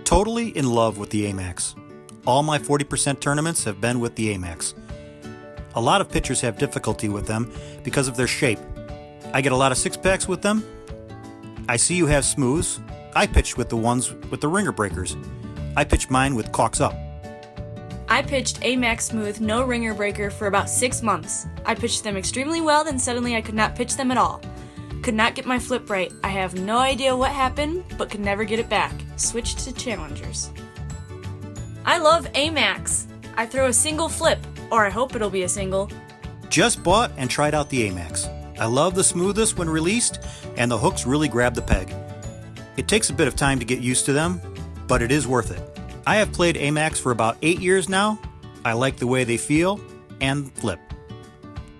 Totally in love with the AMac. All my 40% tournaments have been with the AMac. A lot of pitchers have difficulty with them because of their shape. I get a lot of six-packs with them. I see you have smooths. I pitched with the ones with the ringer breakers. I pitched mine with Qukslvr. I pitched AMac Smooth no ringer breaker for about 6 months. I pitched them extremely well, then suddenly I could not pitch them at all. Could not get my flip right. I have no idea what happened, but could never get it back. Switched to challengers. I love AMacs. I throw a single flip, or I hope it'll be a single. Just bought and tried out the AMac. I love the smoothness when released, and the hooks really grab the peg. It takes a bit of time to get used to them, but it is worth it. I have played AMacs for about 8 years now. I like the way they feel and flip.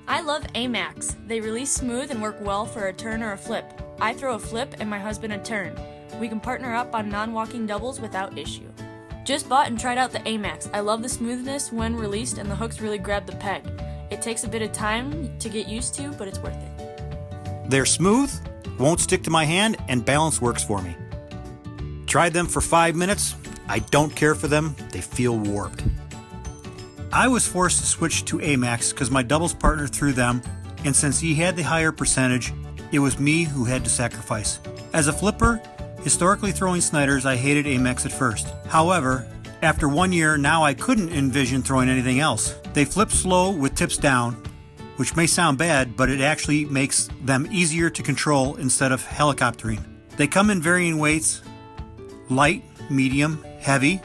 I love AMacs. They release smooth and work well for a turn or a flip. I throw a flip and my husband a turn. We can partner up on non-walking doubles without issue. Just bought and tried out the AMacs. I love the smoothness when released and the hooks really grab the peg. It takes a bit of time to get used to, but it's worth it. They're smooth, won't stick to my hand, and balance works for me. Tried them for 5 minutes. I don't care for them. They feel warped. I was forced to switch to AMacs because my doubles partner threw them, and since he had the higher percentage, it was me who had to sacrifice. As a flipper, historically throwing Snyders, I hated AMacs at first. However, after 1 year, now I couldn't envision throwing anything else. They flip slow with tips down, which may sound bad, but it actually makes them easier to control instead of helicoptering. They come in varying weights: light, medium, heavy.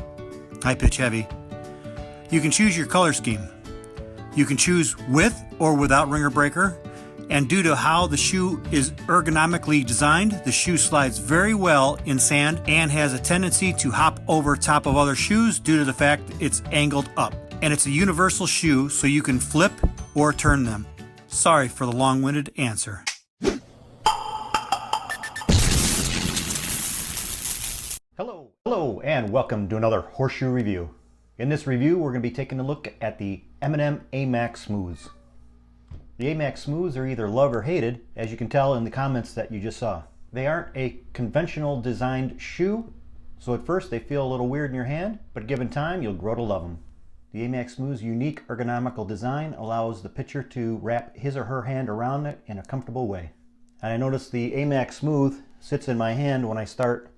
I pitch heavy. You can choose your color scheme. You can choose with or without ringer breaker, and due to how the shoe is ergonomically designed, the shoe slides very well in sand and has a tendency to hop over top of other shoes due to the fact it's angled up. And it's a universal shoe, so you can flip or turn them. Sorry for the long-winded answer. Hello, and welcome to another Horseshoe review. In this review, we're going to be taking a look at the M&M AMac Smooths. The AMac Smooths are either loved or hated, as you can tell in the comments that you just saw. They aren't a conventional designed shoe, so at first they feel a little weird in your hand, but given time, you'll grow to love them. The AMac Smooth's unique ergonomical design allows the pitcher to wrap his or her hand around it in a comfortable way. And I notice the AMac Smooth sits in my hand when I start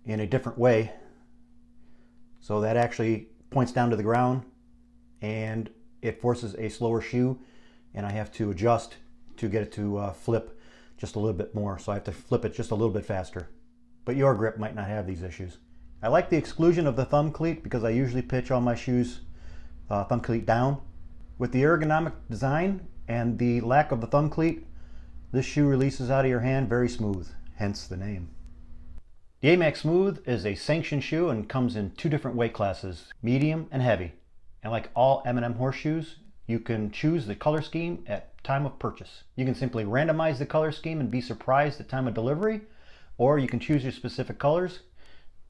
in a different way, so that actually points down to the ground and it forces a slower shoe, and I have to adjust to get it to flip just a little bit more, so I have to flip it just a little bit faster. But your grip might not have these issues. I like the exclusion of the thumb cleat because I usually pitch all my shoes thumb cleat down. With the ergonomic design and the lack of the thumb cleat, this shoe releases out of your hand very smooth, hence the name. The AMac Smooth is a sanctioned shoe and comes in 2 different weight classes, medium and heavy. And like all M&M horseshoes, you can choose the color scheme at time of purchase. You can simply randomize the color scheme and be surprised at time of delivery, or you can choose your specific colors.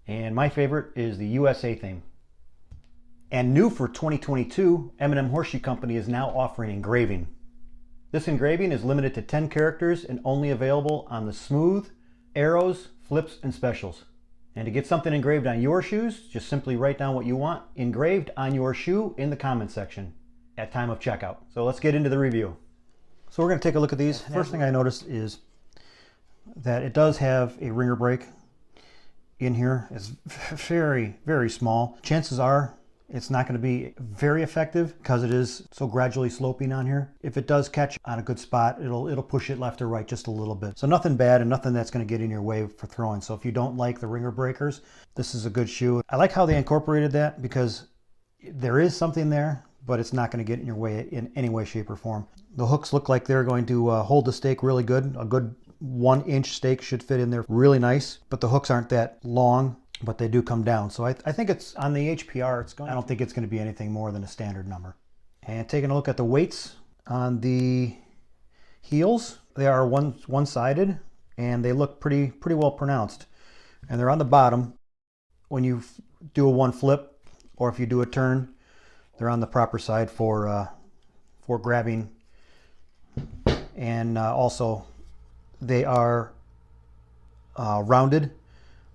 And my favorite is the USA theme. And new for 2022, M&M Horseshoe Company is now offering engraving. This engraving is limited to 10 characters and only available on the Smooth, Arrows, Flips, and Specials. And to get something engraved on your shoes, just simply write down what you want engraved on your shoe in the comment section at time of checkout. So let's get into the review. So we're going to take a look at these. First thing I noticed is that it does have a ringer brake in here. It's very, very small. Chances are it's not going to be very effective because it is so gradually sloping on here. If it does catch on a good spot, it'll push it left or right just a little bit. So nothing bad and nothing that's going to get in your way for throwing. So if you don't like the ringer breakers, this is a good shoe. I like how they incorporated that because there is something there, but it's not going to get in your way in any way, shape, or form. The hooks look like they're going to hold the stake really good. A good 1-inch stake should fit in there really nice, but the hooks aren't that long, but they do come down. So I think it's on the HPR, I don't think it's going to be anything more than a standard number. And taking a look at the weights on the heels, they are one-sided and they look pretty well pronounced. And they're on the bottom. When you do a one flip or if you do a turn, they're on the proper side for grabbing. And also they are rounded.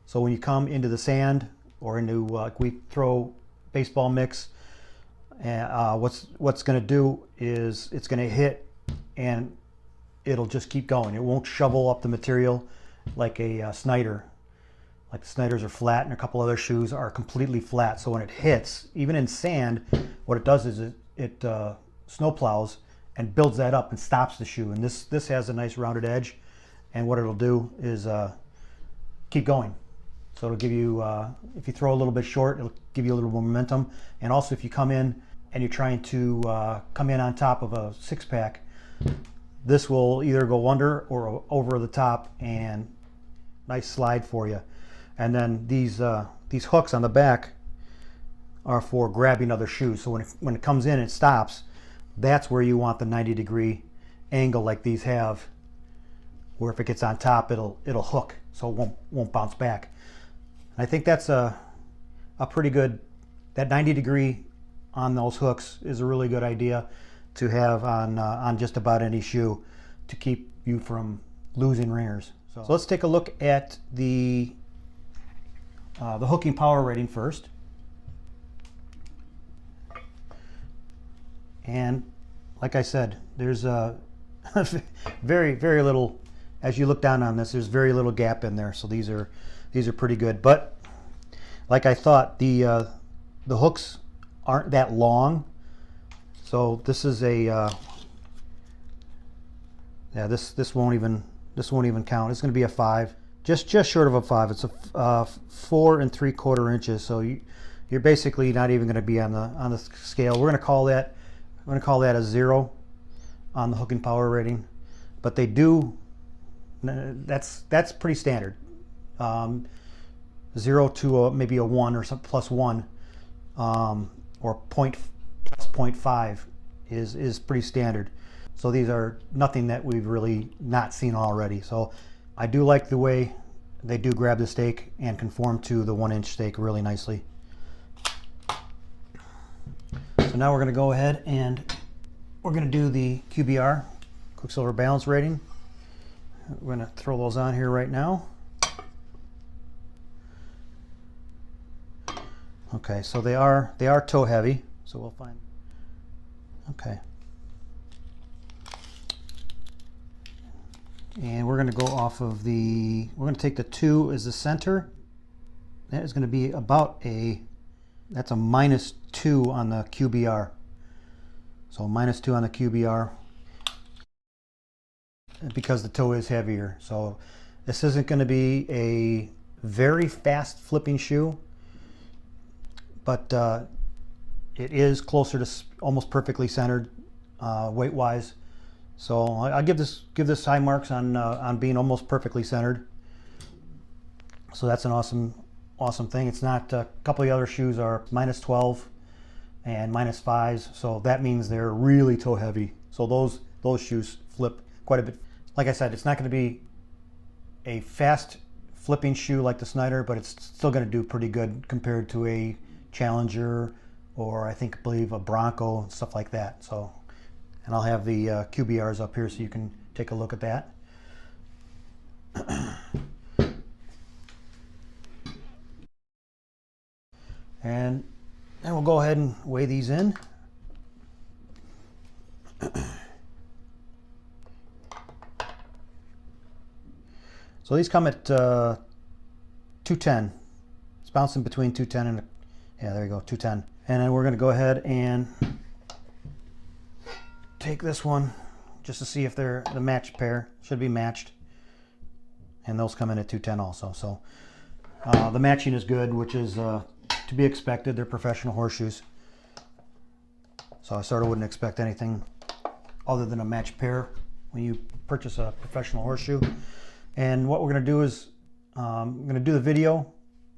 So when you come into the sand, or into like we throw baseball mix, and what's going to do is it's going to hit and it'll just keep going. It won't shovel up the material like a Snyder. Like the Snyders are flat, and a couple other shoes are completely flat. So when it hits, even in sand, what it does is it snow plows and builds that up and stops the shoe. And this has a nice rounded edge, and what it'll do is keep going. So it'll give you, if you throw a little bit short, it'll give you a little more momentum. And also if you come in and you're trying to come in on top of a six pack, this will either go under or over the top, and nice slide for you. And then these hooks on the back are for grabbing other shoes. So when it comes in and stops, that's where you want the 90-degree angle like these have, where if it gets on top, it'll hook, so it won't bounce back. And I think that's a pretty good, that 90-degree on those hooks is a really good idea to have on just about any shoe to keep you from losing ringers. So let's take a look at the hooking power rating first. And like I said, there's very, very little, as you look down on this, there's very little gap in there. So these are pretty good. But like I thought, the hooks aren't that long. So this is a yeah, this won't even count. It's going to be a 5. Just short of a 5. It's a 4 3/4 inches. So you're basically not even going to be on the scale. We're going to call that a 0 on the hooking power rating. But they do, that's pretty standard. 0 to maybe a 1 or some +1, or +0.5 is pretty standard. So these are nothing that we've really not seen already. So I do like the way they do grab the stake and conform to the 1-inch stake really nicely. So now we're going to go ahead and we're going to do the QBR, Qukslvr balance rating. We're going to throw those on here right now. Okay, so they are toe heavy, so we'll find. Okay. And we're going to go off of we're going to take the 2 as the center. That is going to be about that's a -2 on the QBR. So -2 on the QBR because the toe is heavier. So this isn't going to be a very fast flipping shoe, but it is closer to almost perfectly centered weight-wise. So I give this high marks on being almost perfectly centered. So that's an awesome thing. It's not, a couple of the other shoes are -12 and -5s, so that means they're really toe heavy. So those shoes flip quite a bit. Like I said, it's not going to be a fast flipping shoe like the Snyder, but it's still going to do pretty good compared to a Challenger, or I believe a Bronco, stuff like that. So, and I'll have the QBRs up here so you can take a look at that. And then we'll go ahead and weigh these in. So these come at 210. It's bouncing between 210 and, yeah, there you go, 210. And then we're going to go ahead and take this one just to see if they're the matched pair. Should be matched. And those come in at 210 also. So the matching is good, which is to be expected. They're professional horseshoes. So I sort of wouldn't expect anything other than a matched pair when you purchase a professional horseshoe. And what we're going to do is I'm going to do the video.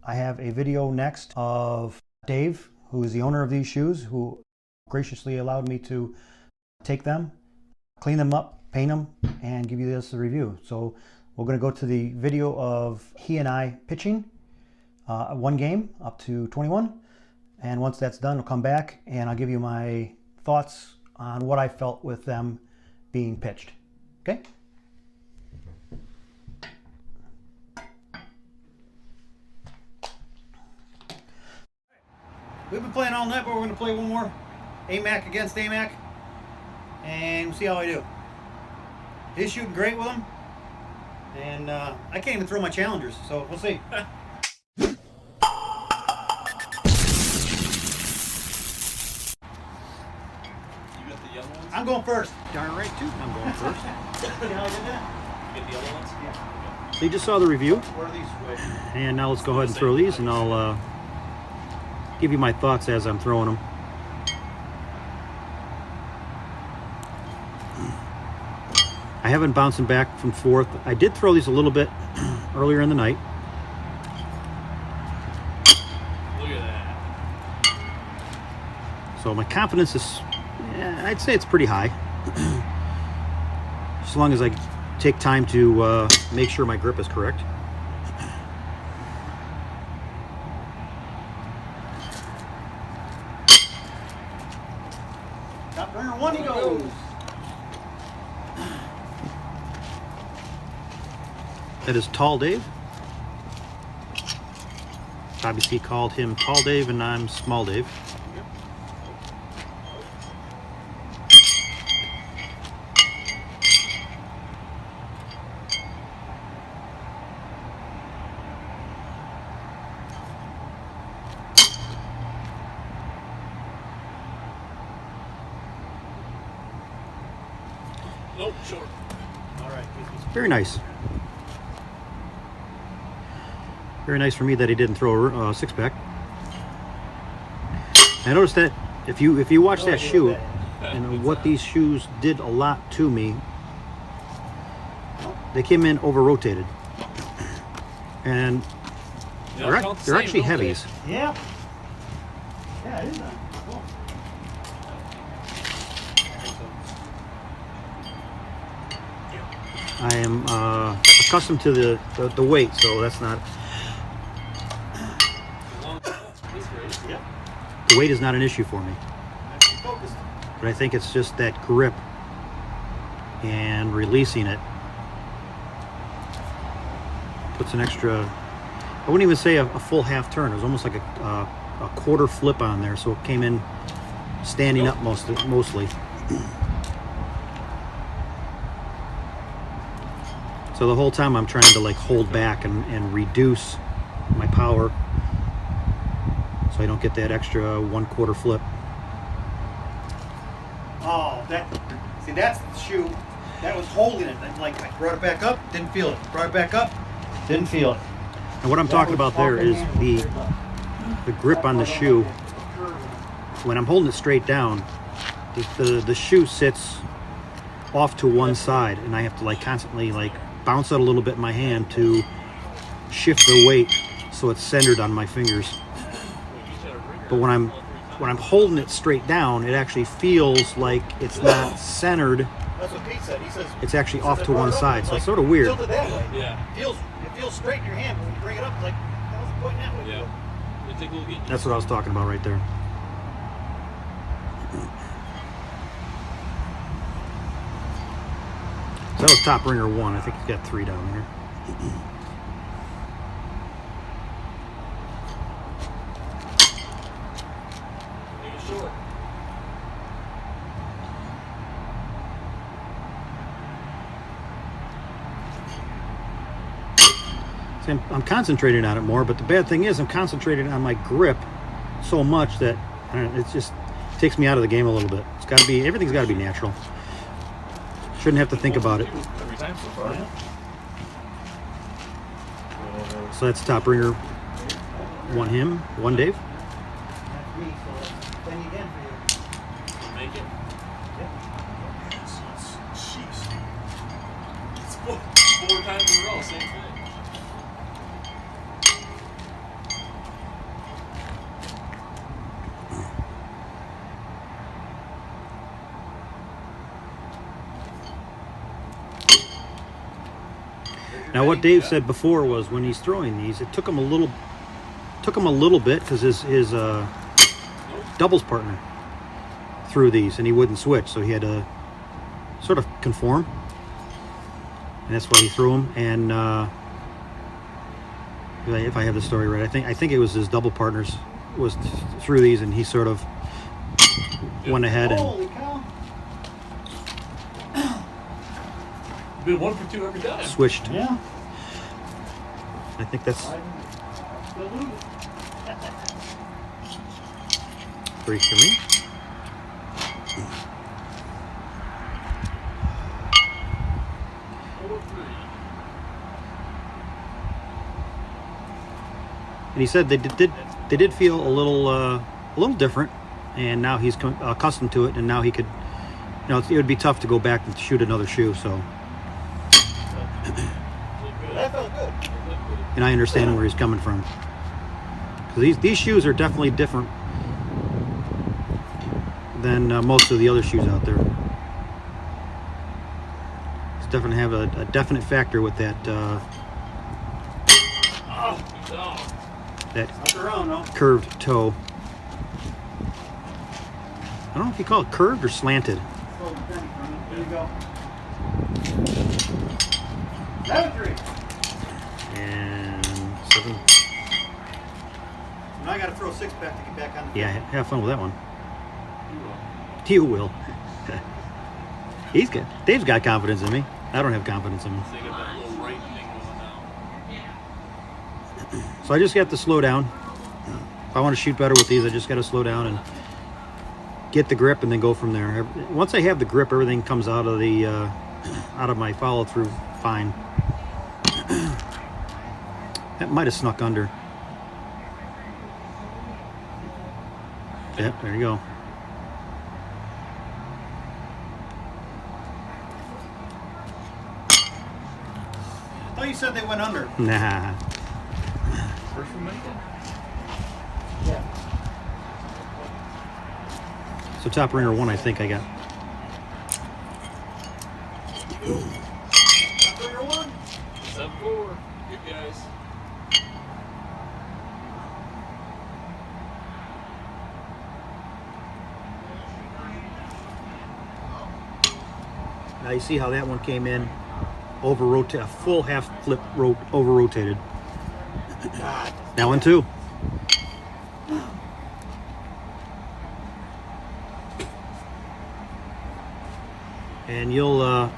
I have a video next of Dave, who is the owner of these shoes, who graciously allowed me to take them, clean them up, paint them, and give you this review. So we're going to go to the video of he and I pitching one game up to 21. And once that's done, we'll come back and I'll give you my thoughts on what I felt with them being pitched. Okay? we've been playing all night, but we're going to play one more AMac against AMac, and we'll see how I do. He's shooting great with them, and I can't even throw my challengers, so we'll see. I'm going first. Darn right, too. I'm going first. See how I did that? You get the other ones? Yeah. So you just saw the review, What are these? and now let's go ahead and throw these, and I'll give you my thoughts as I'm throwing them. I have been bouncing back and forth. I did throw these a little bit earlier in the night. Look at that. So my confidence is, I'd say it's pretty high. As long as I take time to make sure my grip is correct. Top burner one, he goes. That is Tall Dave. Obviously called him Tall Dave and I'm Small Dave. Nope, short. All right. Very nice. Very nice for me that he didn't throw a six-pack. I noticed that if you watch that shoe, and what these shoes did a lot to me, they came in over-rotated. And they're actually heavies. Yeah. Yeah, it is that. Cool. I am accustomed to the weight, so that's not... Yep. The weight is not an issue for me. Focused. But I think it's just that grip and releasing it puts an extra, I wouldn't even say a full half turn. It was almost like a quarter flip on there, so it came in standing up mostly. So the whole time I'm trying to like hold back and reduce my power so I don't get that extra 1/4 flip. Oh, that's the shoe that was holding it. And like I brought it back up, didn't feel it. Brought it back up, didn't feel it. And what I'm talking about there is the grip on the shoe. When I'm holding it straight down, the shoe sits off to one side, and I have to like constantly like bounce it a little bit in my hand to shift the weight so it's centered on my fingers. But when I'm holding it straight down, it actually feels like it's not centered. That's what Pete said. He says It's actually off to one side, so it's sort of weird. tilted that way. Yeah. It feels straight in your hand, but when you bring it up, it's like that was pointing that way. Yeah. You take a little That's what I was talking about right there. So that was top ringer one. I think he's got 3 down there. Make it short. See, I'm concentrating on it more, but the bad thing is I'm concentrating on my grip so much that I don't know, it just takes me out of the game a little bit. It's got to be, everything's got to be natural. Shouldn't have to think about it. Every time so far. So that's top ringer one him, one Dave. That's me, so that's plenty again for you. Make it. Jeez. It's 4 times in a row, same thing. Now, what Dave said before was when he's throwing these, it took him a little bit because his doubles partner threw these and he wouldn't switch, so he had to sort of conform, and that's why he threw them. And if I have the story right, I think it was his double partners was through these, and he sort of went ahead and Holy cow! Been 1 for 2 every time. switched. Yeah. I think that's 3 for me. And he said they did feel a little different, and now he's accustomed to it, and now he could, it would be tough to go back and shoot another shoe. So, That felt good. and I understand where he's coming from, because these shoes are definitely different than most of the other shoes out there. It's definitely have a definite factor with that that curved toe. I don't know if you call it curved or slanted. There you go. 7-3. And 7. Now I got to throw a 6 back to get back on the Yeah, have fun with that one. You will. Dave's got confidence in me. I don't have confidence in me. They got that little right thing going now. So I just got to slow down. If I want to shoot better with these, I just got to slow down and get the grip, and then go from there. Once I have the grip, everything comes out of the out of my follow through fine. That might have snuck under. Yep, there you go. I thought you said they went under. Nah. First from Michael. Yeah. So top ringer 1, I think I got. Top ringer 1. 7-4. Good guys. Now you see how that one came in, a full half flip, over rotated. That one too. And you'll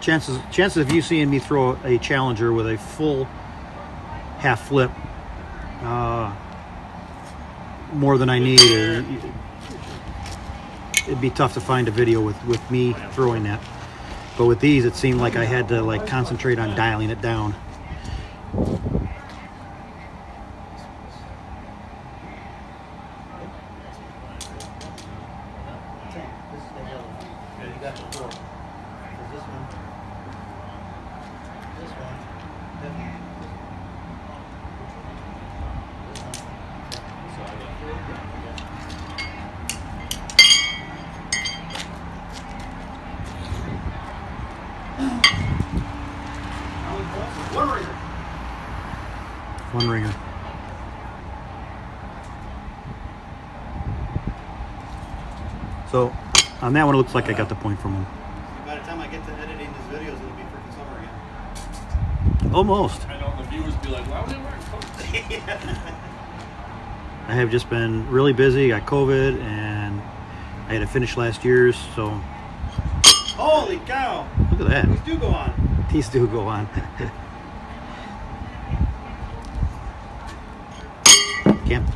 chances of you seeing me throw a Challenger with a full half flip more than I need. It'd be tough to find a video with me throwing that. But with these, it seemed like I had to concentrate on dialing it down. One ringer. So on that one, it looks like I got the point from him. By the time I get to editing these videos, it'll be freaking summer again. Almost. I know the viewers be like, why would they wear coats? I have just been really busy. Got COVID, and I had to finish last year's. So Holy cow! look at that. These do go on. These do go on.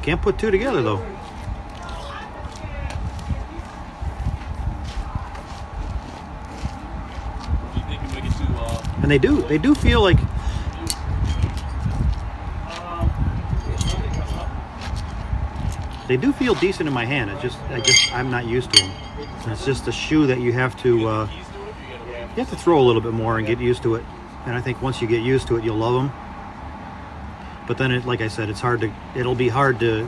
Can't put two together though. Do you think you make it too, And they do feel like they do feel decent in my hand. I'm not used to them. And it's just a shoe that you have to keys to it? You gotta throw a little bit more and get used to it. And I think once you get used to it, you'll love them. But then, like I said, it'll be hard to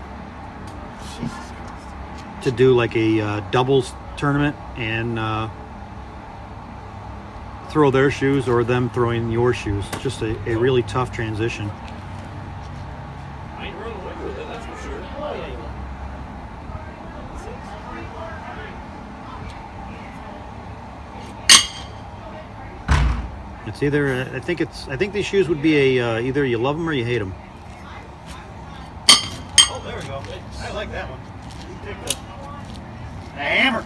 do like a doubles tournament and throw their shoes or them throwing your shoes. It's just a really tough transition. I ain't running away with it, that's for sure. It's either I think these shoes would be a either you love them or you hate them. Oh, there we go. I like that one. Take the hammer.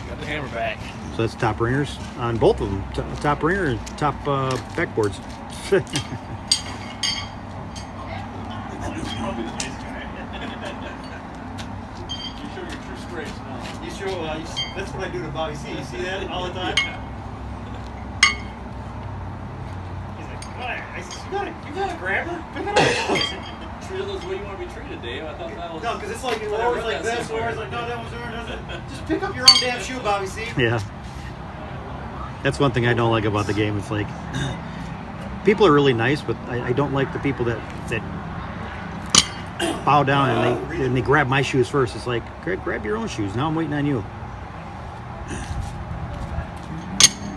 Got the hammer back. So that's top ringers on both of them. Top ringer and top backboards. I'll be the nice guy. You show your true stripes now. You show, that's what I do to Bobby C. You see that all the time? He's like, what? I said, you got a grabber? Pick it up. Treat others the way you want to be treated, Dave. I thought that was... No, because it's like, always like this, or it's like, no, that was there. Just pick up your own damn shoe, Bobby C. Yeah. That's one thing I don't like about the game. It's like, people are really nice, but I don't like the people that bow down and they grab my shoes first. It's like, grab your own shoes. Now I'm waiting on you.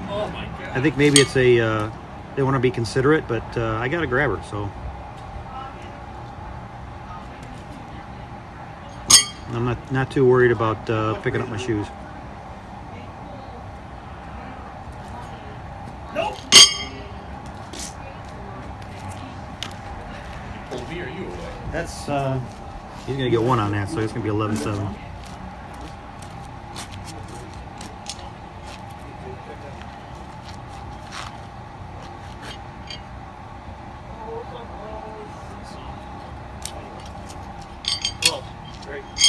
Oh my God. I think maybe it's they want to be considerate, but I got a grabber, so I'm not too worried about picking up my shoes. Nope. Pull me or you away? That's, He's gonna get one on that, so it's gonna be 11-7.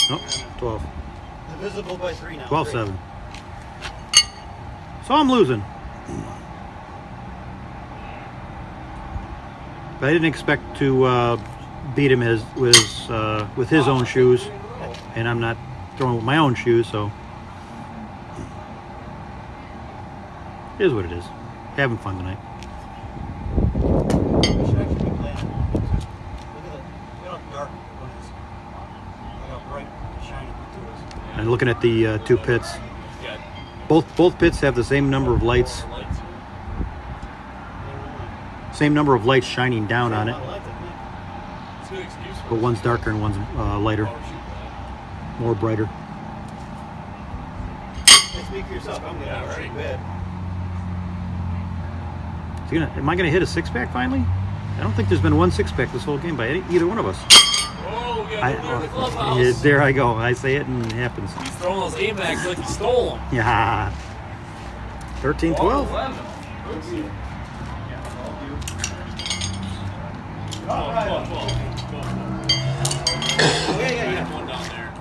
Nope, 12. divisible by 3 now. 12-7. So I'm losing. But I didn't expect to beat him with his own shoes, and I'm not throwing with my own shoes, so it is what it is. Having fun tonight. We should actually be playing. Look how dark it is. Look how bright and shiny it is. And looking at the two pits, Yeah. both pits have the same number of lights, same number of lights shining down on it, It's a good excuse for but one's darker and one's lighter, more brighter. Hey, speak for yourself. I'm going to right. bed. Am I gonna hit a six-pack finally? I don't think there's been one six-pack this whole game by either one of us. Oh, yeah, go there in the clubhouse. There I go. I say it and it happens. He's throwing those AMacs like he stole them. Yeah. 13-12. 11. All right. 12, 12. Yeah. One down there.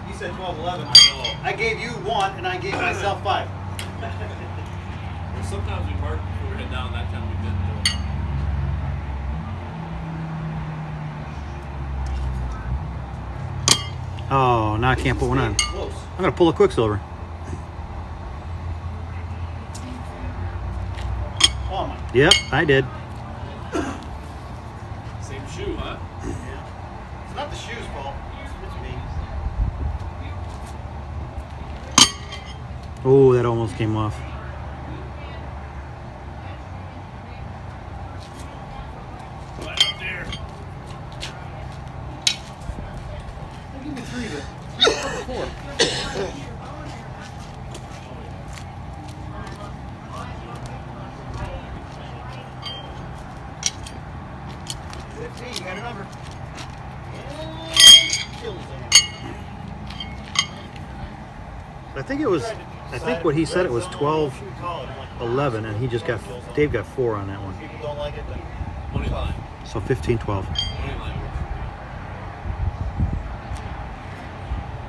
You said 12, 11. I know. I gave you 1 and I gave myself 5. Well, sometimes we mark before we head down. That time we didn't do it. Oh, now I can't put one on. Close. I'm gonna pull a Qukslvr. Oh my. Yep, I did. Same shoe, huh? Yeah. It's not the shoes, Paul. It's me. Oh, that almost came off. Right up there. I'll give you 3, but 4. 15, you got a number. And kills him. I think what he said it was 12-11, and he just got, Dave got 4 on that one. People don't like it, then Money line. So 15-12. Money line.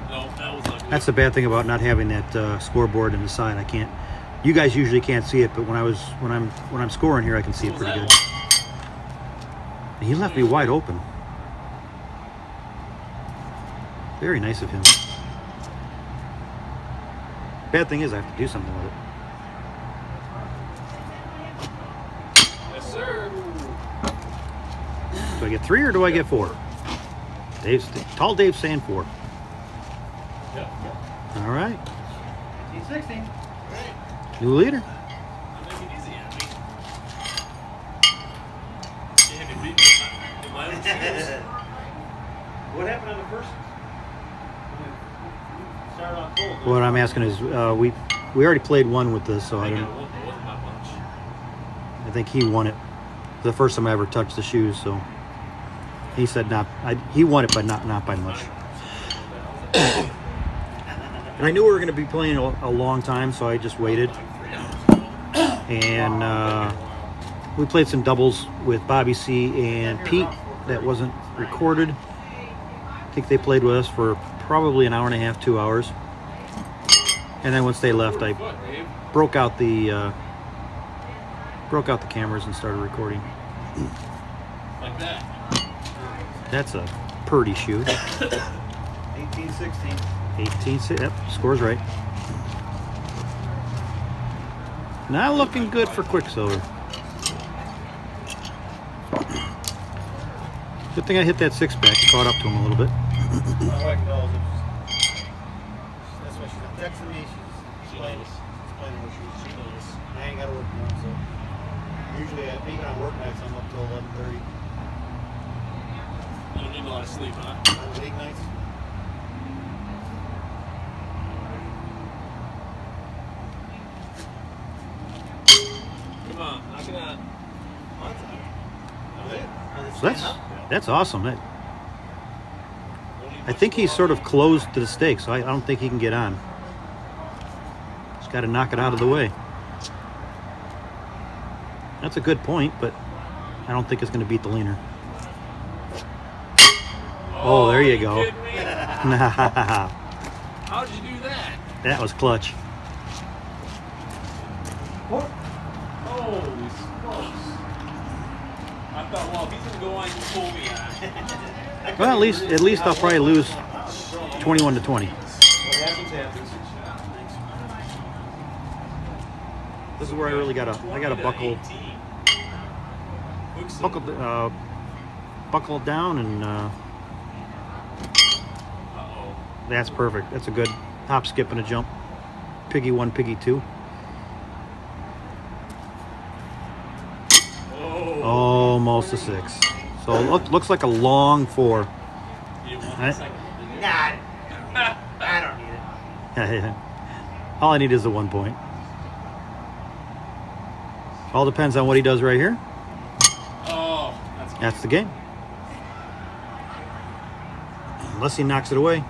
No, that was ugly. That's the bad thing about not having that scoreboard in the side. I can't. You guys usually can't see it, but when I'm scoring here, I can see it What was pretty that good. And he left me wide open. Very nice of him. Bad thing is I have to do something with it. Yes, sir. Do I get 3 or do I get 4? Tall Dave's saying 4. Yeah. All right, 16. new leader. I'm making it easy on me. You had me beat me in my own shoes. What happened on the first? Started off cold. What I'm asking is, we already played one with this, so I I got don't. one, but it wasn't by much. I think he won it. The first time I ever touched the shoes, so he said he won it, but not by much. And I knew we were going to be playing a long time, so I just waited. And we played some doubles with Bobby C and Pete that wasn't recorded. I think they played with us for probably an hour and a half, 2 hours. And then once they left, I broke out the cameras and started recording. Like that. That's a purdy shoe. 1816. 18, yep, score's right. Not looking good for Qukslvr. Good thing I hit that six-pack, caught up to him a little bit. My wife knows it. That's why she's texting me. She's playing Horseshoe. She knows. I ain't got to work tomorrow, so usually, even on work nights, I'm up till 11:30. You don't need a lot of sleep, huh? On late nights. Come on, knock it out. So that's awesome. I think he's sort of closed to the stake, so I don't think he can get on. Just got to knock it out of the way. That's a good point, but I don't think it's going to beat the leaner. Oh, there you go. How'd you do that? That was clutch. Holy smokes. I thought, well, if he's going to go on, you pull me on. Well, at least I'll probably lose 21 to 20. What happens, happens. This is where I really gotta buckle down, and that's perfect. That's a good hop, skip, and a jump. Piggy 1, piggy 2. Almost a 6. So it looks like a long 4. Right? Nah, I don't need it. All I need is the 1 point. All depends on what he does right here. Oh, That's the game. Unless he knocks it away.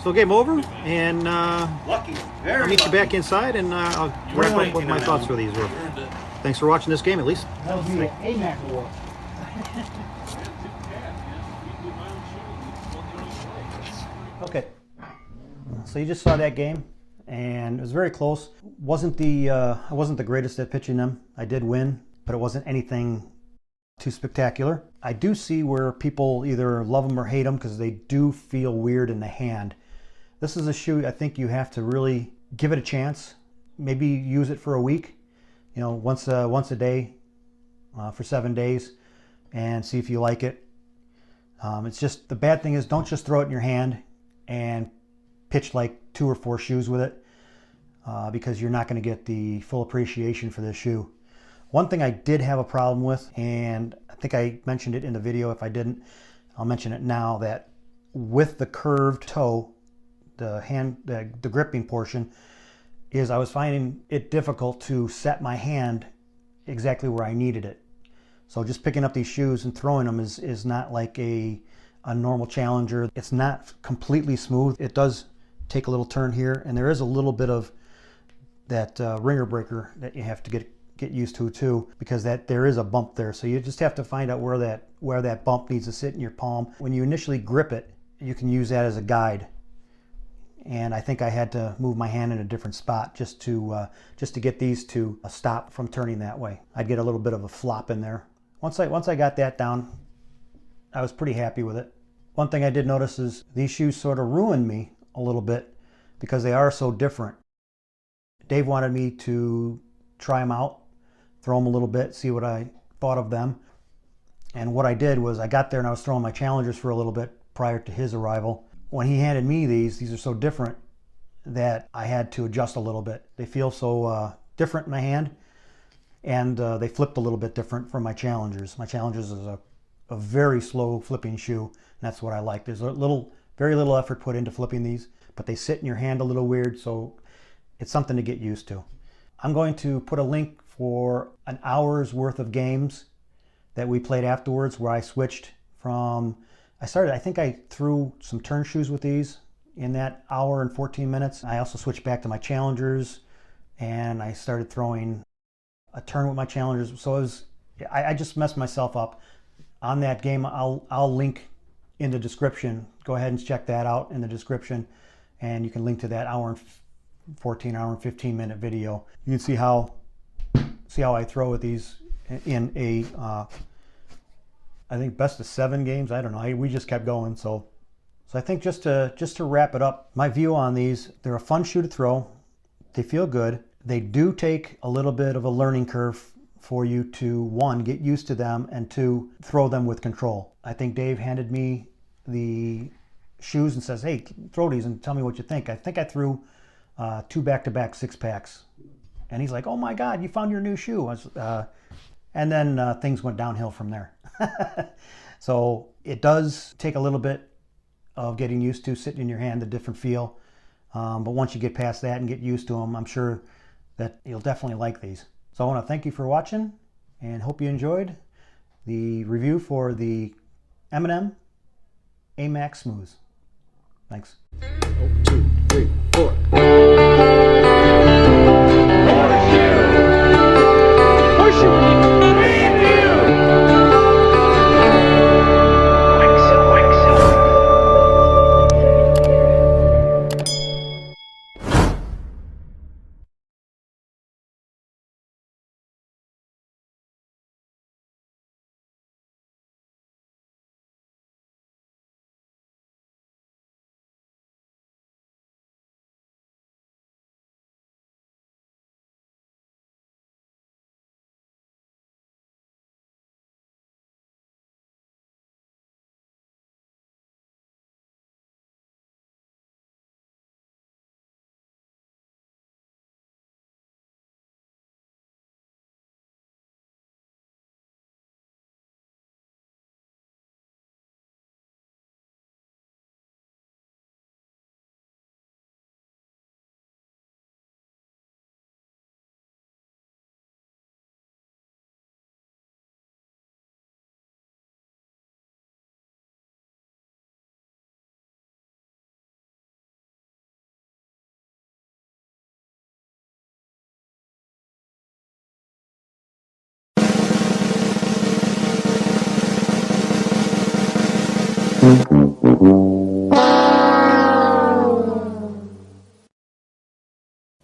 So game over, and Lucky. I'll meet you back inside, and I'll wrap up what my thoughts for these were. Thanks for watching this game, at least. That'll be an AMac war. Okay. So you just saw that game, and it was very close. I wasn't the greatest at pitching them. I did win, but it wasn't anything too spectacular. I do see where people either love them or hate them because they do feel weird in the hand. This is a shoe I think you have to really give it a chance. Maybe use it for a week, you know, once a day for 7 days, and see if you like it. It's just, the bad thing is, don't just throw it in your hand and pitch like 2 or 4 shoes with it, because you're not going to get the full appreciation for this shoe. One thing I did have a problem with, and I think I mentioned it in the video. If I didn't, I'll mention it now, that with the curved toe, the gripping portion, is I was finding it difficult to set my hand exactly where I needed it. So just picking up these shoes and throwing them is not like a normal Challenger. It's not completely smooth. It does take a little turn here, and there is a little bit of that ringer breaker that you have to get used to too, because there is a bump there. So you just have to find out where that bump needs to sit in your palm. When you initially grip it, you can use that as a guide. And I think I had to move my hand in a different spot just to get these to stop from turning that way. I'd get a little bit of a flop in there. Once I got that down, I was pretty happy with it. One thing I did notice is these shoes sort of ruined me a little bit because they are so different. Dave wanted me to try them out, throw them a little bit, see what I thought of them. And what I did was I got there and I was throwing my Challengers for a little bit prior to his arrival. When he handed me these are so different that I had to adjust a little bit. They feel so different in my hand, and they flipped a little bit different from my Challengers. My Challengers is a very slow flipping shoe, and that's what I like. There's very little effort put into flipping these, but they sit in your hand a little weird, so it's something to get used to. I'm going to put a link for an hour's worth of games that we played afterwards where I switched from, I think I threw some turn shoes with these in that hour and 14 minutes. I also switched back to my challengers and I started throwing a turn with my challengers. So it was, I just messed myself up on that game. I'll link in the description. Go ahead and check that out in the description, and you can link to that hour and 15 minute video. You can see how I throw with these in a I think best of 7 games. I don't know. We just kept going. So I think just to wrap it up, my view on these, they're a fun shoe to throw. They feel good. They do take a little bit of a learning curve for you to, 1, get used to them, and 2, throw them with control. I think Dave handed me the shoes and says, hey, throw these and tell me what you think. I think I threw 2 back-to-back 6-packs. And he's like, oh my God, you found your new shoe. And then things went downhill from there. So it does take a little bit of getting used to sitting in your hand, the different feel. But once you get past that and get used to them, I'm sure that you'll definitely like these. So I want to thank you for watching and hope you enjoyed the review for the M&M AMac Smooth. Thanks. 1, 2, 3, 4.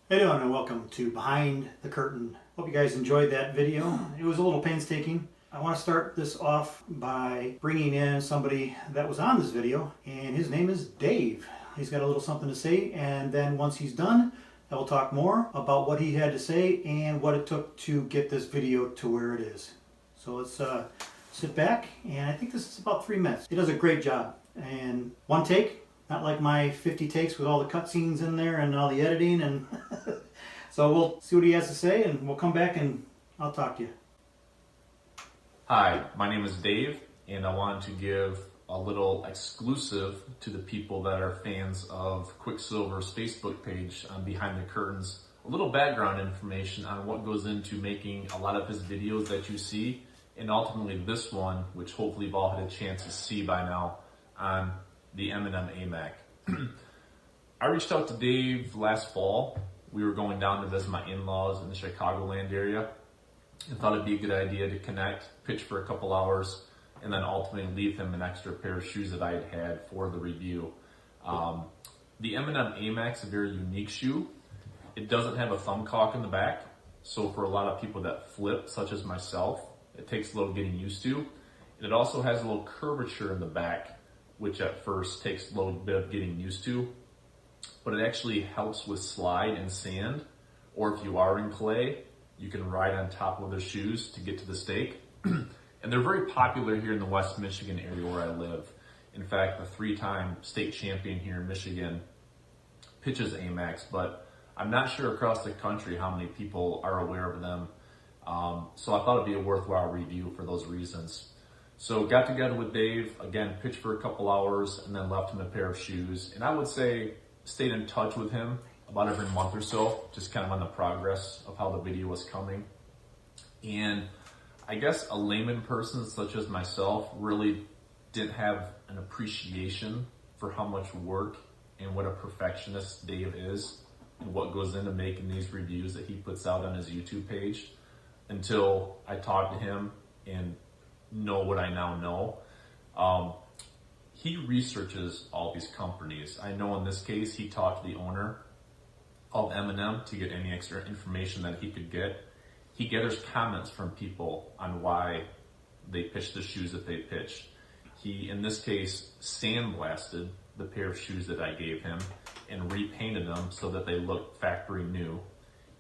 Hey doing, and welcome to Behind the Curtain. Hope you guys enjoyed that video. It was a little painstaking. I want to start this off by bringing in somebody that was on this video, and his name is Dave. He's got a little something to say, and then once he's done, I will talk more about what he had to say and what it took to get this video to where it is. So let's sit back, and I think this is about 3 minutes. He does a great job, and one take. Not like my 50 takes with all the cutscenes in there and all the editing. And so we'll see what he has to say, and we'll come back and I'll talk to you. Hi, my name is Dave, and I wanted to give a little exclusive to the people that are fans of Qukslvr's Facebook page on Behind the Curtains. A little background information on what goes into making a lot of his videos that you see, and ultimately this one, which hopefully you've all had a chance to see by now, on the M&M AMac. I reached out to Dave last fall. We were going down to visit my in-laws in the Chicagoland area and thought it'd be a good idea to connect, pitch for a couple hours, and then ultimately leave him an extra pair of shoes that I had for the review. The M&M AMac's a very unique shoe. It doesn't have a thumb caulk in the back, so for a lot of people that flip, such as myself, it takes a little getting used to. And it also has a little curvature in the back, which at first takes a little bit of getting used to, but it actually helps with slide and sand, or if you are in clay, you can ride on top of the shoes to get to the stake. And they're very popular here in the West Michigan area where I live. In fact, the 3-time state champion here in Michigan pitches AMacs, but I'm not sure across the country how many people are aware of them. So I thought it'd be a worthwhile review for those reasons. So got together with Dave, again, pitched for a couple hours, and then left him a pair of shoes. And I would say stayed in touch with him about every month or so, just kind of on the progress of how the video was coming. And I guess a layman person such as myself really didn't have an appreciation for how much work and what a perfectionist Dave is and what goes into making these reviews that he puts out on his YouTube page until I talked to him and know what I now know. He researches all these companies. I know in this case, he talked to the owner of M&M to get any extra information that he could get. He gathers comments from people on why they pitched the shoes that they pitched. He, in this case, sandblasted the pair of shoes that I gave him and repainted them so that they look factory new.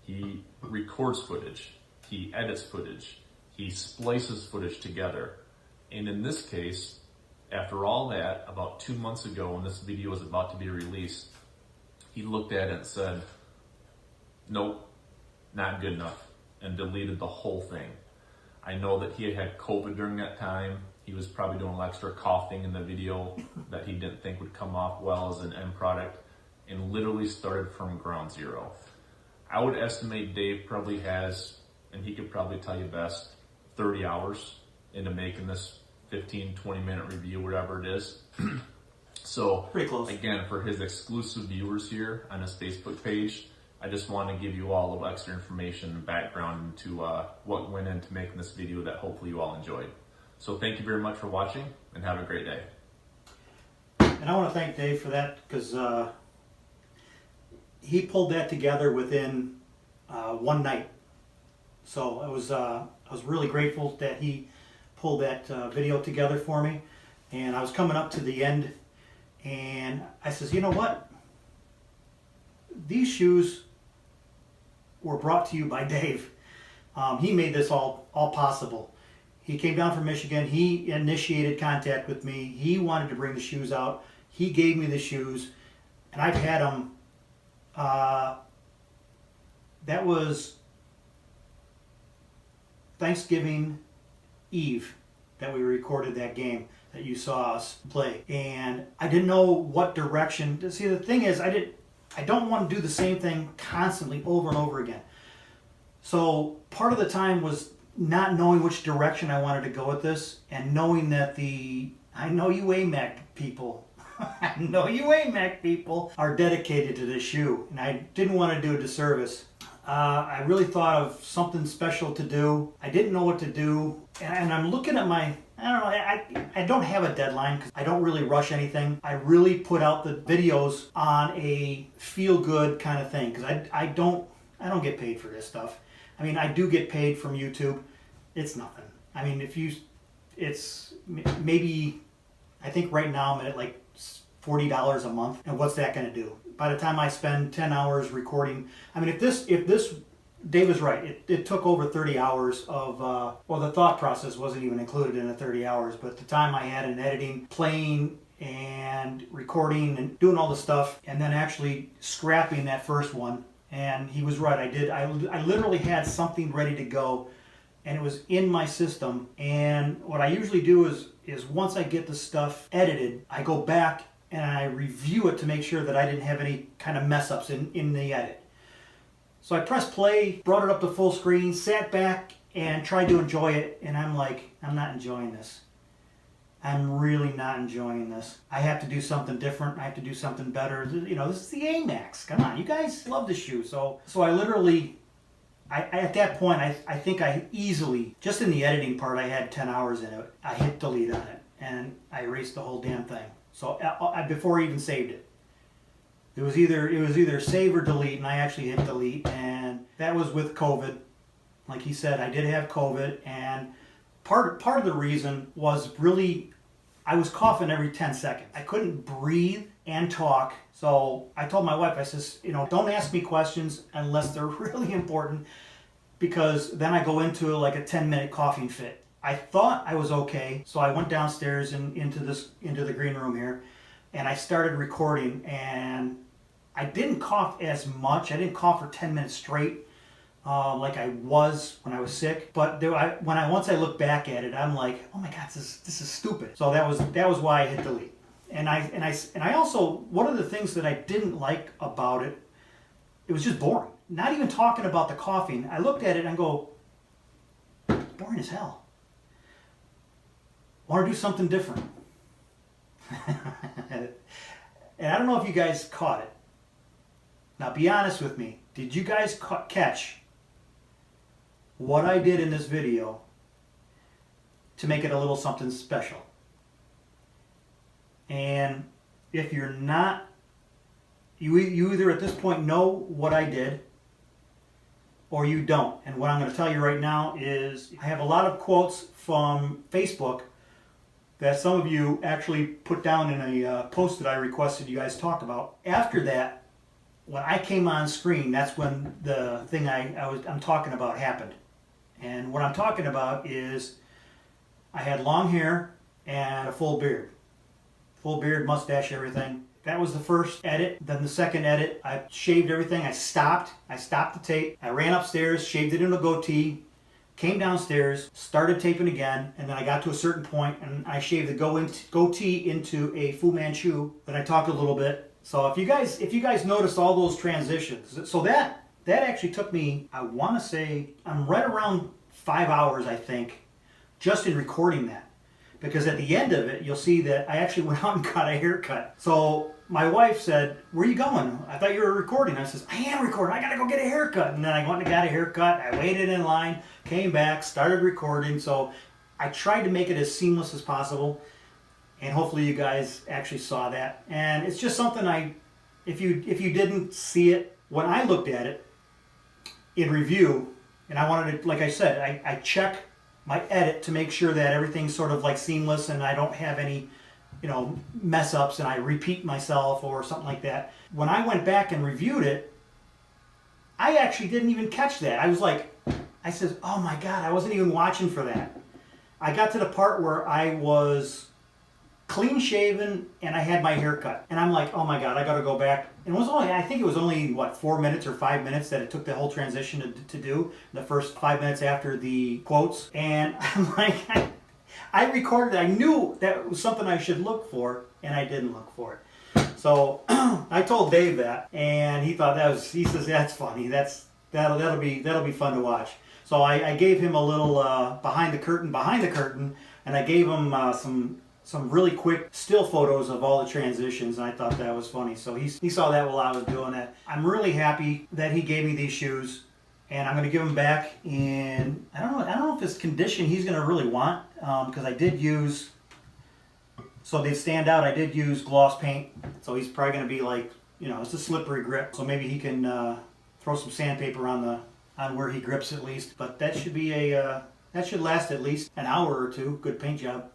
He records footage. He edits footage. He splices footage together. And in this case, after all that, about 2 months ago when this video was about to be released, he looked at it and said, nope, not good enough, and deleted the whole thing. I know that he had COVID during that time. He was probably doing a little extra coughing in the video that he didn't think would come off well as an end product, and literally started from ground zero. I would estimate Dave probably has, and he could probably tell you best, 30 hours into making this 15, 20-minute review, whatever it is. So, Pretty close. Again, for his exclusive viewers here on his Facebook page, I just want to give you all a little extra information and background into what went into making this video that hopefully you all enjoyed. So thank you very much for watching, and have a great day. And I want to thank Dave for that, because he pulled that together within one night. So I was really grateful that he pulled that video together for me. And I was coming up to the end, and I says, you know what? These shoes were brought to you by Dave. He made this all possible. He came down from Michigan. He initiated contact with me. He wanted to bring the shoes out. He gave me the shoes, and I've had them. That was Thanksgiving Eve that we recorded that game that you saw us play. And I didn't know what direction. See, the thing is, I don't want to do the same thing constantly over and over again. So part of the time was not knowing which direction I wanted to go with this, and knowing that I know you AMac people, I know you AMac people are dedicated to this shoe, and I didn't want to do a disservice. I really thought of something special to do. I didn't know what to do, and I'm looking at I don't know, I don't have a deadline because I don't really rush anything. I really put out the videos on a feel-good kind of thing, because I don't get paid for this stuff. I mean, I do get paid from YouTube. It's nothing. I mean, it's maybe, I think right now I'm at like $40 a month. And what's that going to do? By the time I spend 10 hours recording, I mean, if this, Dave is right, it took over 30 hours of, well, the thought process wasn't even included in the 30 hours, but the time I had in editing, playing, and recording, and doing all the stuff, and then actually scrapping that first one. And he was right, I literally had something ready to go, and it was in my system. And what I usually do is once I get the stuff edited, I go back and I review it to make sure that I didn't have any kind of mess ups in the edit. So I pressed play, brought it up to full screen, sat back and tried to enjoy it, and I'm like, I'm not enjoying this. I'm really not enjoying this. I have to do something different. I have to do something better. You know, this is the AMacs. Come on, you guys love the shoe. So I literally, at that point, I think I easily, just in the editing part, I had 10 hours in it. I hit delete on it, and I erased the whole damn thing. So before I even saved it. It was either save or delete, and I actually hit delete, and that was with COVID. Like he said, I did have COVID, and part of the reason was really, I was coughing every 10 seconds. I couldn't breathe and talk. So I told my wife, I says, you know, don't ask me questions unless they're really important, because then I go into like a 10-minute coughing fit. I thought I was okay, so I went downstairs and into the green room here, and I started recording, and I didn't cough as much. I didn't cough for 10 minutes straight like I was when I was sick. But once I look back at it, I'm like, oh my God, this is stupid. So that was why I hit delete. And I also, one of the things that I didn't like about it it was just boring. Not even talking about the coughing. I looked at it and I go, boring as hell. Want to do something different. And I don't know if you guys caught it. Now be honest with me. Did you guys catch what I did in this video to make it a little something special? And if you're not, you either at this point know what I did or you don't. And what I'm going to tell you right now is I have a lot of quotes from Facebook that some of you actually put down in a post that I requested you guys talk about. After that, when I came on screen, that's when the thing I'm talking about happened. And what I'm talking about is I had long hair and a full beard. Full beard, mustache, everything. That was the first edit. Then the second edit, I shaved everything. I stopped the tape. I ran upstairs, shaved it in a goatee, came downstairs, started taping again, and then I got to a certain point and I shaved the goatee into a Fu Manchu. Then I talked a little bit. So if you guys noticed all those transitions, so that actually took me, I want to say, I'm right around 5 hours, I think, just in recording that. Because at the end of it, you'll see that I actually went out and got a haircut. So my wife said, where are you going? I thought you were recording. I says, I am recording. I got to go get a haircut. And then I went and got a haircut. I waited in line, came back, started recording. So I tried to make it as seamless as possible. And hopefully you guys actually saw that. And it's just something if you didn't see it, when I looked at it in review, and I wanted to, like I said, I check my edit to make sure that everything's sort of like seamless and I don't have any, mess ups and I repeat myself or something like that. When I went back and reviewed it, I actually didn't even catch that. I said, oh my God, I wasn't even watching for that. I got to the part where I was clean shaven and I had my hair cut. And I'm like, oh my God, I got to go back. And I think it was only, 4 minutes or 5 minutes that it took the whole transition to do. The first 5 minutes after the quotes. And I'm like, I recorded it. I knew that was something I should look for, and I didn't look for it. So I told Dave that, and he thought he says, that's funny. That'll be fun to watch. So I gave him a little behind the curtain, and I gave him some really quick still photos of all the transitions, and I thought that was funny. So he saw that while I was doing that. I'm really happy that he gave me these shoes, and I'm going to give them back in, I don't know if it's condition he's going to really want, because I did use, so they stand out, I did use gloss paint, so he's probably going to be like, it's a slippery grip, so maybe he can throw some sandpaper on where he grips at least, but that should be that should last at least an hour or two. Good paint job.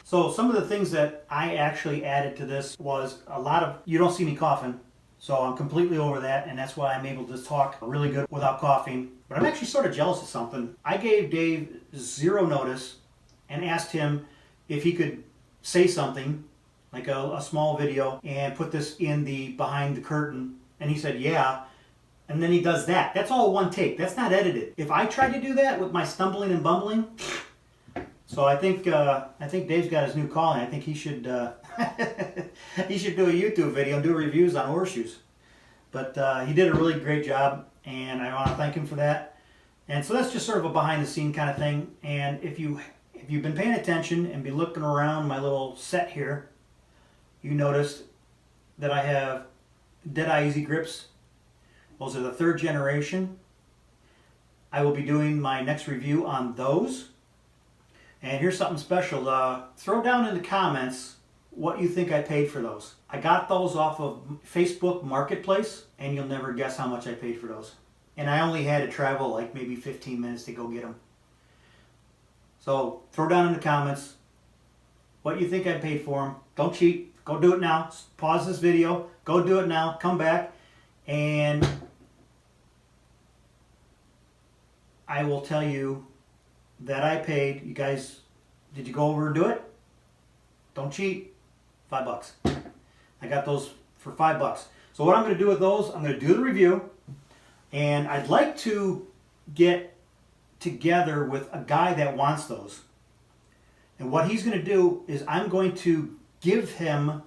So some of the things that I actually added to this was a lot of, you don't see me coughing, so I'm completely over that, and that's why I'm able to talk really good without coughing. But I'm actually sort of jealous of something. I gave Dave 0 notice and asked him if he could say something, like a small video, and put this in the behind the curtain, and he said yeah, and then he does that. That's all one take. That's not edited. If I try to do that with my stumbling and bumbling, so I think Dave's got his new calling. I think he should he should do a YouTube video and do reviews on horseshoes. But he did a really great job, and I want to thank him for that. And so that's just sort of a behind the scene kind of thing. And if you've been paying attention and be looking around my little set here, you noticed that I have Deadeye Easy Grips. Those are the 3rd generation. I will be doing my next review on those. And here's something special. Throw down in the comments what you think I paid for those. I got those off of Facebook Marketplace, and you'll never guess how much I paid for those. And I only had to travel like maybe 15 minutes to go get them. So throw down in the comments what you think I paid for them. Don't cheat. Go do it now. Pause this video. Go do it now. Come back, and I will tell you that I paid. You guys, did you go over and do it? Don't cheat. $5. I got those for $5. So what I'm going to do with those, I'm going to do the review, and I'd like to get together with a guy that wants those. And what he's going to do is I'm going to give him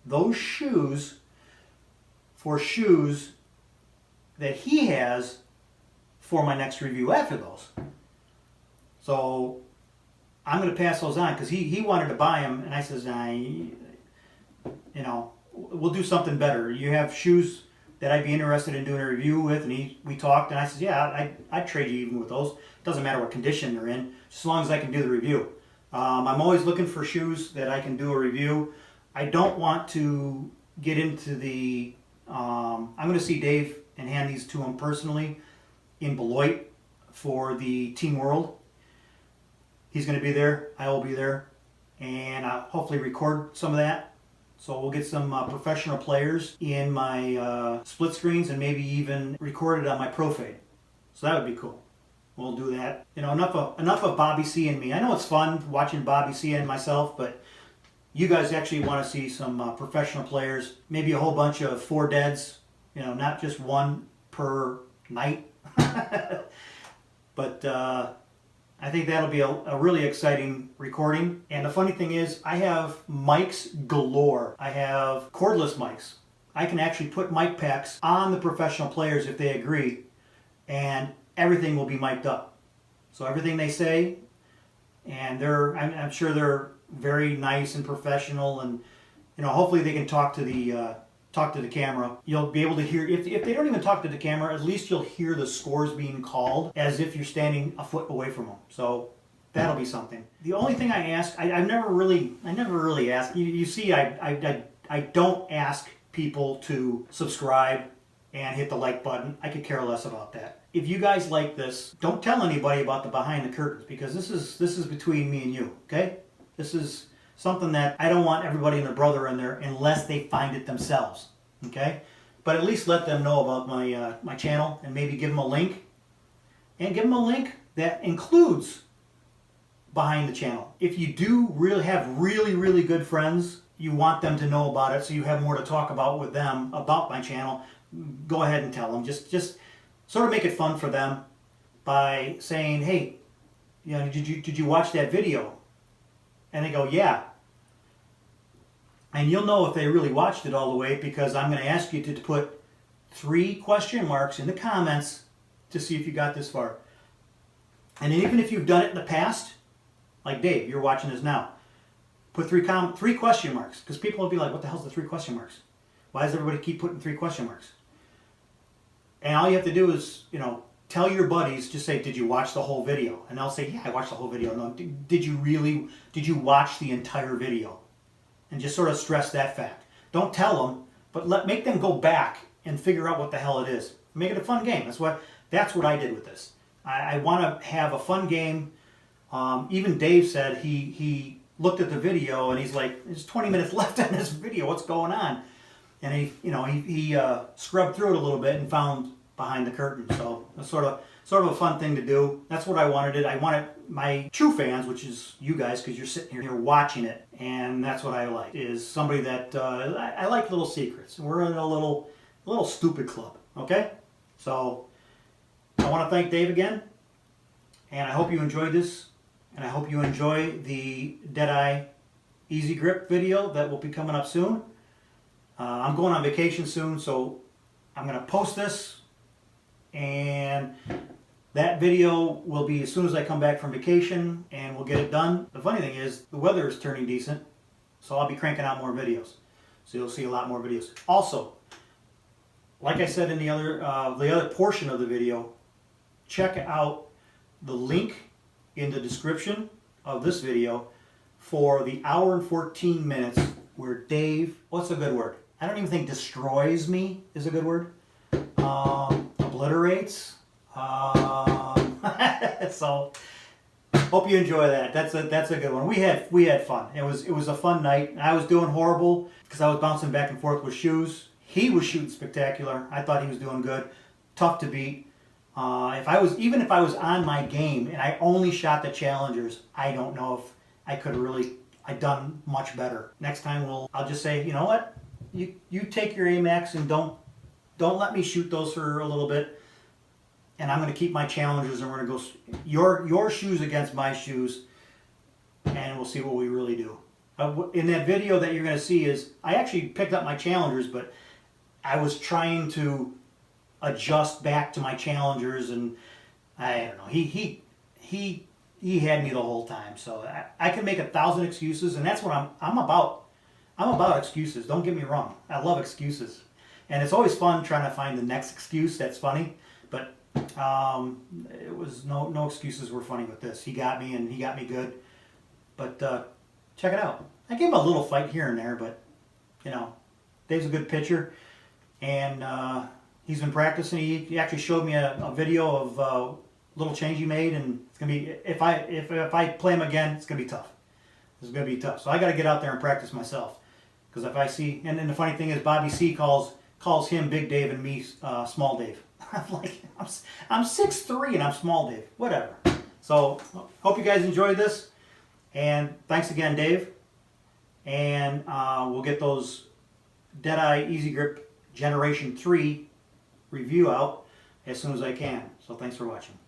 those shoes for shoes that he has for my next review after those. So I'm going to pass those on because he wanted to buy them, and I says, we'll do something better. You have shoes that I'd be interested in doing a review with, and we talked, and I said, yeah, I'd trade you even with those. Doesn't matter what condition they're in, just as long as I can do the review. I'm always looking for shoes that I can do a review. I don't want to get into the, I'm going to see Dave and hand these to him personally in Beloit for the Team World. He's going to be there, I will be there, and I'll hopefully record some of that. So we'll get some professional players in my split screens and maybe even record it on my Pro Fade. So that would be cool. We'll do that. Enough of Bobby C and me. I know it's fun watching Bobby C and myself, but you guys actually want to see some professional players. Maybe a whole bunch of 4 deads. Not just one per night. But I think that'll be a really exciting recording. And the funny thing is, I have mics galore. I have cordless mics. I can actually put mic packs on the professional players if they agree, and everything will be mic'd up. So everything they say, and I'm sure they're very nice and professional, and hopefully they can talk to the camera. You'll be able to hear, if they don't even talk to the camera, at least you'll hear the scores being called as if you're standing a foot away from them. So that'll be something. The only thing I ask, I never really ask. You see, I don't ask people to subscribe and hit the like button. I could care less about that. If you guys like this, don't tell anybody about the behind the curtains, because this is between me and you. Okay, this is something that I don't want everybody and their brother in there unless they find it themselves, okay? But at least let them know about my channel, and maybe give them a link. And give them a link that includes behind the channel. If you do have really good friends, you want them to know about it so you have more to talk about with them about my channel, go ahead and tell them. Just sort of make it fun for them by saying, hey, did you watch that video? And they go, yeah. And you'll know if they really watched it all the way, because I'm going to ask you to put 3 question marks in the comments to see if you got this far. And even if you've done it in the past, like Dave, you're watching this now, put 3 question marks, because people will be like, what the hell's the 3 question marks? Why does everybody keep putting 3 question marks? And all you have to do is, tell your buddies, just say, did you watch the whole video? And they'll say, yeah, I watched the whole video. No, did you watch the entire video? And just sort of stress that fact. Don't tell them, but make them go back and figure out what the hell it is. Make it a fun game. That's what I did with this. I want to have a fun game. Even Dave said he looked at the video and he's like, there's 20 minutes left on this video. What's going on? And he scrubbed through it a little bit and found behind the curtain. So it's sort of a fun thing to do. That's what I wanted. I wanted my true fans, which is you guys, because you're sitting here watching it, and that's what I like, is somebody that I like little secrets. We're in a little stupid club. Okay, so I want to thank Dave again, and I hope you enjoyed this, and I hope you enjoy the Deadeye Easy Grip video that will be coming up soon. I'm going on vacation soon, so I'm going to post this, and that video will be as soon as I come back from vacation, and we'll get it done. The funny thing is, the weather is turning decent, so I'll be cranking out more videos. So you'll see a lot more videos. Also, like I said in the other portion of the video, check out the link in the description of this video for the hour and 14 minutes where Dave, what's a good word? I don't even think destroys me is a good word. Obliterates. So hope you enjoy that. That's a good one. We had fun. It was a fun night. I was doing horrible because I was bouncing back and forth with shoes. He was shooting spectacular. I thought he was doing good. Tough to beat. If I was on my game and I only shot the challengers, I don't know if I could have really done much better. Next time I'll just say, you know what? You take your AMacs and don't let me shoot those for a little bit. And I'm going to keep my challengers, and we're going to go your shoes against my shoes, and we'll see what we really do. In that video that you're going to see I actually picked up my challengers, but I was trying to adjust back to my challengers, and I don't know. He had me the whole time. So I can make 1,000 excuses, and that's what I'm about. I'm about excuses. Don't get me wrong. I love excuses, and it's always fun trying to find the next excuse that's funny. But it was no excuses were funny with this. He got me, and he got me good. But check it out. I gave him a little fight here and there, but you know, Dave's a good pitcher, and he's been practicing. He actually showed me a video of a little change he made, and it's gonna be if I play him again, it's gonna be tough. It's gonna be tough. So I got to get out there and practice myself, because if I see, and then the funny thing is, Bobby C calls him Big Dave and me Small Dave. I'm like, I'm 6'3" and I'm Small Dave. Whatever. So hope you guys enjoyed this, and thanks again, Dave. And we'll get those Deadeye Easy Grip Generation 3 review out as soon as I can. So thanks for watching.